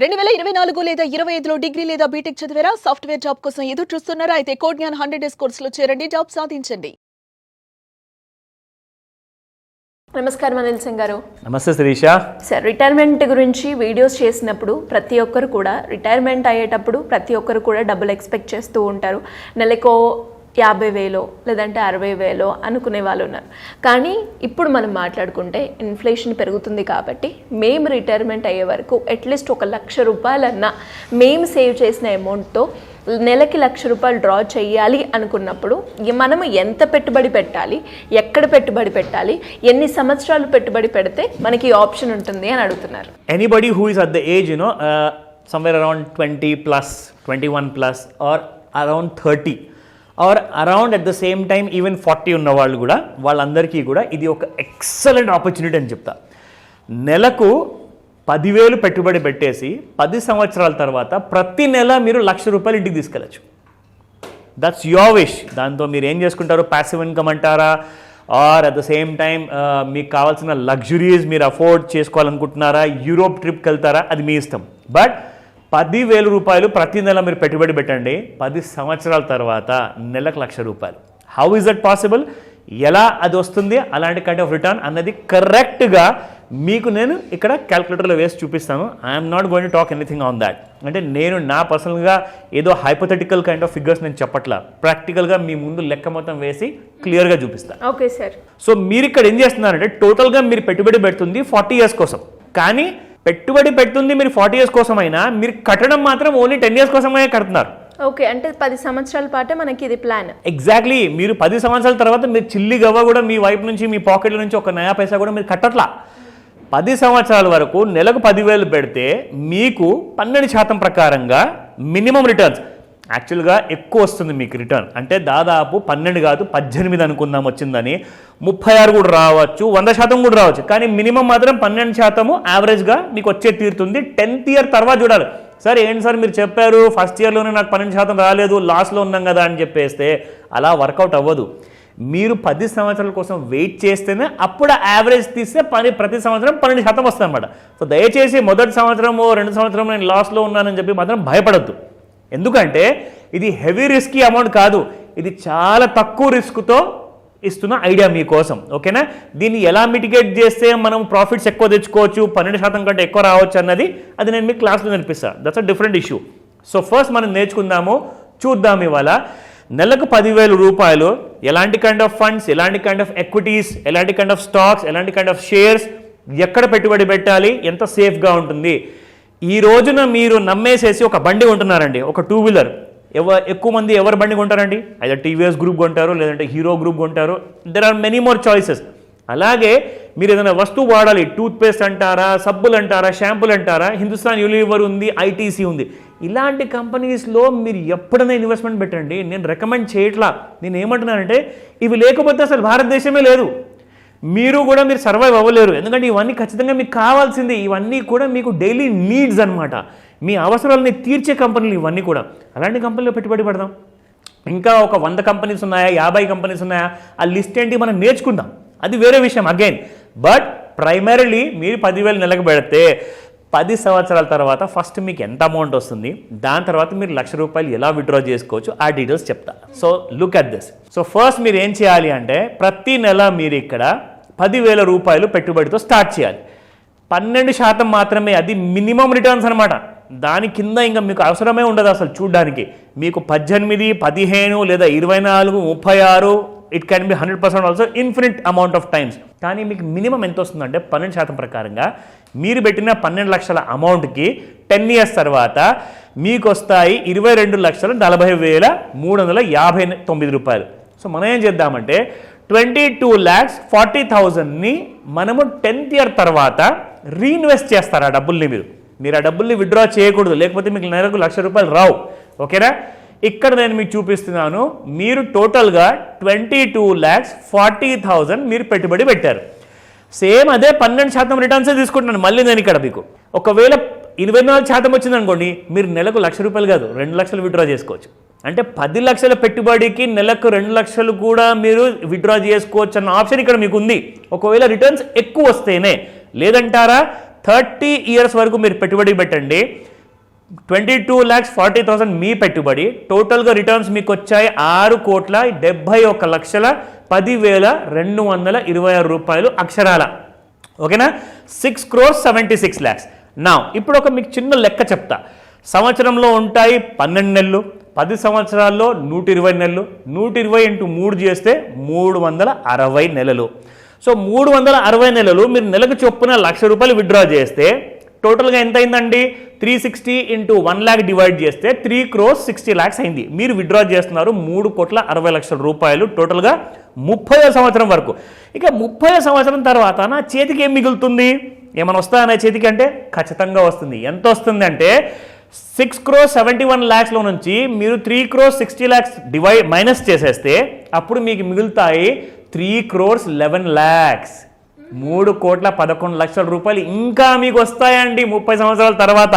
2024 లేదా 25లో డిగ్రీ లేదా బీటెక్ చదివారా? సాఫ్ట్‌వేర్ జాబ్ కోసం ఎదురు చూస్తున్నారా? అయితే కోడ్ జ్ఞాన్ 100 డేస్ కోర్సులో చేరండి, జాబ్ సాధించండి. నమస్కారం అనిల్ సింగ్ గారు. నమస్తే శిరీష. సార్, రిటైర్మెంట్ గురించి వీడియోస్ చేసినప్పుడు ప్రతి ఒక్కరు కూడా రిటైర్మెంట్ అయ్యేటప్పుడు ప్రతి ఒక్కరు కూడా డబ్బులు ఎక్స్పెక్ట్ చేస్తూ ఉంటారు. నెలకో 50,000 లేదంటే 60,000 అనుకునే వాళ్ళు ఉన్నారు. కానీ ఇప్పుడు మనం మాట్లాడుకుంటే ఇన్ఫ్లేషన్ పెరుగుతుంది కాబట్టి మేము రిటైర్మెంట్ అయ్యే వరకు అట్లీస్ట్ ₹1,00,000 మేము సేవ్ చేసిన అమౌంట్తో నెలకి ₹1,00,000 డ్రా చేయాలి అనుకున్నప్పుడు మనము ఎంత పెట్టుబడి పెట్టాలి, ఎక్కడ పెట్టుబడి పెట్టాలి, ఎన్ని సంవత్సరాలు పెట్టుబడి పెడితే మనకి ఆప్షన్ ఉంటుంది అని అడుగుతున్నారు. Anybody who is at the age somewhere around 20+, 21+ or around 30 or around at the same time even 40 ఉన్న వాళ్ళు కూడా, వాళ్ళందరికీ కూడా ఇది ఒక ఎక్సలెంట్ ఆపర్చునిటీ అని చెప్తా. నెలకు 10,000 పెట్టుబడి పెట్టేసి 10 సంవత్సరాల తర్వాత ప్రతి నెల మీరు ₹1,00,000 ఇంటికి తీసుకెళ్ళచ్చు. That's your wish. దాంతో మీరు ఏం చేసుకుంటారు? ప్యాసివ్ ఇన్కమ్ అంటారా, or at the same time మీకు కావాల్సిన లగ్జరీస్ మీరు అఫోర్డ్ చేసుకోవాలనుకుంటున్నారా, యూరోప్ ట్రిప్కి వెళ్తారా, అది మీ ఇష్టం. బట్ ₹10,000 ప్రతి నెల మీరు పెట్టుబడి పెట్టండి. 10 సంవత్సరాల తర్వాత నెలకు ₹1,00,000. How is that possible? ఎలా అది వస్తుంది అలాంటి కైండ్ ఆఫ్ రిటర్న్ అన్నది కరెక్ట్గా మీకు నేను ఇక్కడ క్యాల్కులేటర్లో వేసి చూపిస్తాను. I'm not going to talk anything on that. అంటే నేను నా పర్సనల్గా ఏదో హైపోథెటికల్ కైండ్ ఆఫ్ ఫిగర్స్ నేను చెప్పట్లా, ప్రాక్టికల్గా మీ ముందు లెక్క మొత్తం వేసి క్లియర్గా చూపిస్తాను. Okay sir. సో మీరు ఇక్కడ ఏం చేస్తున్నారంటే టోటల్గా మీరు పెట్టుబడి పెడుతుంది 40 years కోసం. కానీ పెట్టుబడి పెడుతుంది మీరు 40 years కోసం అయినా మీరు కట్టడం మాత్రం ఓన్లీ 10 years కోసమే కడుతున్నారు. ఓకే, అంటే 10 సంవత్సరాల పాటే మనకి ఇది ప్లాన్. ఎగ్జాక్ట్లీ. మీరు 10 సంవత్సరాల తర్వాత మీరు చిల్లి గవ్వ కూడా మీ వైపు నుంచి, మీ పాకెట్ల నుంచి ఒక నయా పైసా కూడా మీరు కట్టట్లా. 10 సంవత్సరాల వరకు నెలకు 10,000 పెడితే మీకు 12% ప్రకారంగా మినిమం రిటర్న్స్, యాక్చువల్గా ఎక్కువ వస్తుంది మీకు రిటర్న్. అంటే దాదాపు 12 కాదు 18 అనుకుందాం వచ్చిందని, 36 కూడా రావచ్చు, 100% కూడా రావచ్చు. కానీ మినిమం మాత్రం 12% యావరేజ్గా మీకు వచ్చే తీరుతుంది. 10th year తర్వాత చూడాలి. సార్ ఏంటి సార్ మీరు చెప్పారు ఫస్ట్ ఇయర్లోనే నాకు 12% రాలేదు, లాస్లో ఉన్నాం కదా అని చెప్పేస్తే అలా వర్కౌట్ అవ్వదు. మీరు 10 సంవత్సరాల కోసం వెయిట్ చేస్తేనే అప్పుడు యావరేజ్ తీస్తే ప్రతి సంవత్సరం 12% వస్తుంది అనమాట. సో దయచేసి మొదటి సంవత్సరమో 2 సంవత్సరం నేను లాస్లో ఉన్నానని చెప్పి మాత్రం భయపడద్దు. ఎందుకంటే ఇది హెవీ రిస్కీ అమౌంట్ కాదు, ఇది చాలా తక్కువ రిస్క్తో ఇస్తున్న ఐడియా మీకోసం. ఓకేనా? దీన్ని ఎలా మిటిగేట్ చేస్తే మనం ప్రాఫిట్స్ ఎక్కువ తెచ్చుకోవచ్చు, 12% కంటే ఎక్కువ రావచ్చు అన్నది అది నేను మీకు క్లాస్లో నేర్పిస్తాను. That's a different issue. So first మనం నేర్చుకుందాము, చూద్దాం. ఇవాళ నెలకు ₹10,000 ఎలాంటి కైండ్ ఆఫ్ ఫండ్స్, ఎలాంటి కైండ్ ఆఫ్ ఎక్విటీస్, ఎలాంటి కైండ్ ఆఫ్ స్టాక్స్, ఎలాంటి కైండ్ ఆఫ్ షేర్స్, ఎక్కడ పెట్టుబడి పెట్టాలి, ఎంత సేఫ్గా ఉంటుంది. ఈ రోజున మీరు నమ్మేసేసి ఒక బండి కొంటున్నారండి, ఒక 2 వీలర్. ఎక్కువ మంది ఎవరు బండి కొంటారండి? అయితే టీవీఎస్ గ్రూప్ కొంటారు, లేదంటే హీరో గ్రూప్ కొంటారు. There are many more choices. అలాగే మీరు ఏదైనా వస్తువు వాడాలి, టూత్పేస్ట్ అంటారా, సబ్బులు అంటారా, షాంపూలు అంటారా, హిందుస్థాన్ యూనిలివర్ ఉంది, ఐటీసీ ఉంది. ఇలాంటి కంపెనీస్లో మీరు ఎప్పుడైనా ఇన్వెస్ట్మెంట్ పెట్టండి. నేను రికమెండ్ చేయట్లా. నేను ఏమంటున్నానంటే ఇవి లేకపోతే అసలు భారతదేశమే లేదు, మీరు కూడా మీరు సర్వైవ్ అవ్వలేరు. ఎందుకంటే ఇవన్నీ ఖచ్చితంగా మీకు కావాల్సింది. ఇవన్నీ కూడా మీకు డైలీ నీడ్స్ అనమాట, మీ అవసరాలని తీర్చే కంపెనీలు ఇవన్నీ కూడా. అలాంటి కంపెనీలో పెట్టుబడి పెడదాం. ఇంకా ఒక 100 కంపెనీస్ ఉన్నాయా, 50 కంపెనీస్ ఉన్నాయా, ఆ లిస్ట్ ఏంటి మనం నేర్చుకుందాం, అది వేరే విషయం అగైన్. బట్ ప్రైమరీలీ మీరు 10,000 నెలకు పెడితే 10 సంవత్సరాల తర్వాత ఫస్ట్ మీకు ఎంత అమౌంట్ వస్తుంది, దాని తర్వాత మీరు ₹1,00,000 ఎలా విత్డ్రా చేసుకోవచ్చు, ఆ డీటెయిల్స్ చెప్తా. So look at this. So first మీరు ఏం చేయాలి అంటే ప్రతి నెల మీరు ఇక్కడ ₹10,000 పెట్టుబడితో స్టార్ట్ చేయాలి. 12% మాత్రమే, అది మినిమం రిటర్న్స్ అనమాట. దాని కింద ఇంకా మీకు అవసరమే ఉండదు అసలు చూడడానికి. మీకు 18, 15 లేదా 24, 36, it can be 100% also, infinite amount of times. కానీ మీకు మినిమం ఎంత వస్తుందంటే 12% ప్రకారంగా మీరు పెట్టిన 12 లక్షల అమౌంట్కి 10 years తర్వాత మీకు వస్తాయి ₹22,40,359. సో మనం ఏం చేద్దామంటే 22,40,000ని మనము 10th year తర్వాత రీఇన్వెస్ట్ చేస్తారు. ఆ డబ్బుల్ని మీరు ఆ డబ్బుల్ని విత్డ్రా చేయకూడదు, లేకపోతే మీకు నెలకు ₹1,00,000 రావు. ఓకేనా? ఇక్కడ నేను మీకు చూపిస్తున్నాను. మీరు టోటల్గా 22,40,000 మీరు పెట్టుబడి పెట్టారు. సేమ్ అదే 12% రిటర్న్సే తీసుకుంటున్నాను మళ్ళీ నేను ఇక్కడ మీకు. ఒకవేళ 24% వచ్చిందనుకోండి, మీరు నెలకు ₹1,00,000 కాదు 2,00,000 విత్డ్రా చేసుకోవచ్చు. అంటే 10 లక్షల పెట్టుబడికి నెలకు 2 లక్షలు కూడా మీరు విత్డ్రా చేసుకోవచ్చు అన్న ఆప్షన్ ఇక్కడ మీకు ఉంది, ఒకవేళ రిటర్న్స్ ఎక్కువ వస్తేనే. లేదంటారా 30 ఇయర్స్ వరకు మీరు పెట్టుబడి పెట్టండి, 22,40,000 మీ పెట్టుబడి, టోటల్గా రిటర్న్స్ మీకు వచ్చాయి 6,71,10,226 రూపాయలు అక్షరాల. ఓకేనా? 6,76 lakhs. నా ఇప్పుడు ఒక మీకు చిన్న లెక్క చెప్తా. సంవత్సరంలో ఉంటాయి 12 నెలలు, 10 సంవత్సరాల్లో 120 నెలలు, 120 × 3 చేస్తే 360 నెలలు. సో 360 నెలలు మీరు నెలకు చొప్పున 1,00,000 రూపాయలు విత్డ్రా చేస్తే టోటల్గా ఎంత అయిందండి? 360 × 1 lakh డివైడ్ చేస్తే 3,60 lakhs అయింది. మీరు విత్డ్రా చేస్తున్నారు 3,60,00,000 రూపాయలు టోటల్గా 30వ సంవత్సరం వరకు. ఇక 30వ సంవత్సరం తర్వాత నా చేతికి ఏం మిగులుతుంది? ఏమైనా వస్తుందా నా చేతికి అంటే ఖచ్చితంగా వస్తుంది. ఎంత వస్తుంది అంటే 6,71 lakhsలో నుంచి మీరు 3,60 lakhs మైనస్ చేసేస్తే అప్పుడు మీకు మిగులుతాయి 3,11 lakhs. 3,11,00,000 రూపాయలు ఇంకా మీకు వస్తాయండి 30 సంవత్సరాల తర్వాత.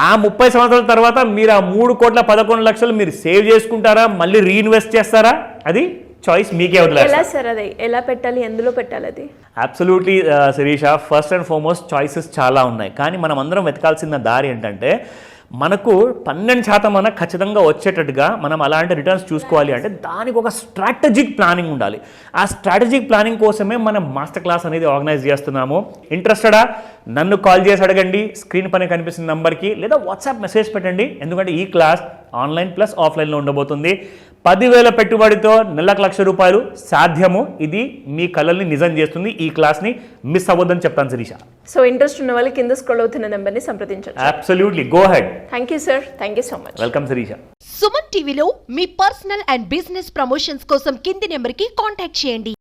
ఆ 30 సంవత్సరాల తర్వాత మీరు ఆ 3,11,00,000 మీరు సేవ్ చేసుకుంటారా, మళ్ళీ రీఇన్వెస్ట్ చేస్తారా? అది చాయిస్ మీకే వదిలేస్తారు. ఎలా సార్ అది ఎలా పెట్టాలి, ఎందులో పెట్టాలి అది? Absolutely Sirisha, first and foremost choices చాలా ఉన్నాయి. కానీ మనం అందరం వెతకాల్సిన దారి ఏంటంటే మనకు 12% అన్న ఖచ్చితంగా వచ్చేటట్టుగా మనం అలాంటి రిటర్న్స్ చూసుకోవాలి అంటే దానికి ఒక స్ట్రాటజిక్ ప్లానింగ్ ఉండాలి. ఆ స్ట్రాటజిక్ ప్లానింగ్ కోసమే మనం మాస్టర్ క్లాస్ అనేది ఆర్గనైజ్ చేస్తున్నాము. ఇంట్రెస్టెడా? నన్ను కాల్ చేసి అడగండి స్క్రీన్ పైన కనిపిస్తున్న నంబర్కి, లేదా వాట్సాప్ మెసేజ్ పెట్టండి. ఎందుకంటే ఈ క్లాస్ ఆన్లైన్ ప్లస్ ఆఫ్లైన్లో ఉండబోతుంది. 10,000 పెట్టుబడితో నెలకు 1,00,000 రూపాయలు సాధ్యము. ఇది మీ కళల్ని నిజం చేస్తుంది. ఈ క్లాస్ని మిస్ అవ్వద్దని చెప్తాను శిరీష. సో ఇంట్రెస్ట్ ఉన్న వాళ్ళు కింద స్క్రోల్ అవుతున్న నెంబర్ని సంప్రదించండి. Absolutely, go ahead. Thank you sir, thank you so much. Welcome Sirisha. Suman టీవీలో మీ పర్సనల్ అండ్ బిజినెస్ ప్రమోషన్స్ కోసం కింది నెంబర్కి కాంటాక్ట్ చేయండి.